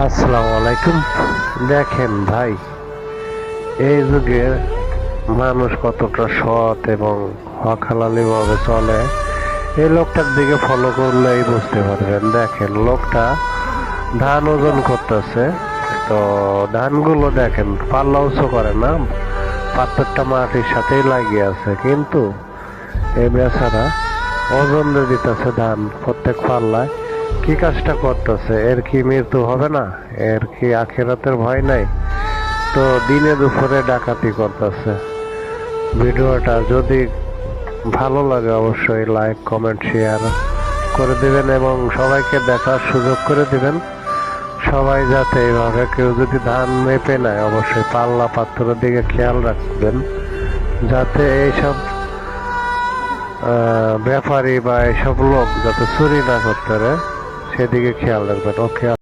আসসালামু আলাইকুম। দেখেন ভাই, এই যুগে মানুষ কতটা সৎ এবং হক হালালি ভাবে চলে এই লোকটার দিকে ফলো করলেই বুঝতে পারবেন। দেখেন, লোকটা ধান ওজন করতেছে, তো ধানগুলো দেখেন পাল্লা উঁচু করে না, পাথরটা মাটির সাথেই লাগিয়ে আছে, কিন্তু এই বেচারা ওজন দিয়ে দিতেছে ধান প্রত্যেক পাল্লায়। কি কাজটা করতেছে? এর কি মৃত্যু হবে না? এর কি আখিরাতের ভয় নাই? তো দিনে দুপুরে ডাকাতি করতেছে। ভিডিওটা যদি ভালো লাগে অবশ্যই লাইক কমেন্ট শেয়ার করে দিবেন এবং সবাইকে দেখার সুযোগ করে দিবেন। সবাই যাতে এইভাবে কেউ যদি ধান মেপে নেয় অবশ্যই পাল্লা পাথরের দিকে খেয়াল রাখবেন, যাতে এইসব ব্যাপারী বা এইসব লোক যাতে চুরি না করতে পারে সেদিকে খেয়াল রাখবেন। ওকে।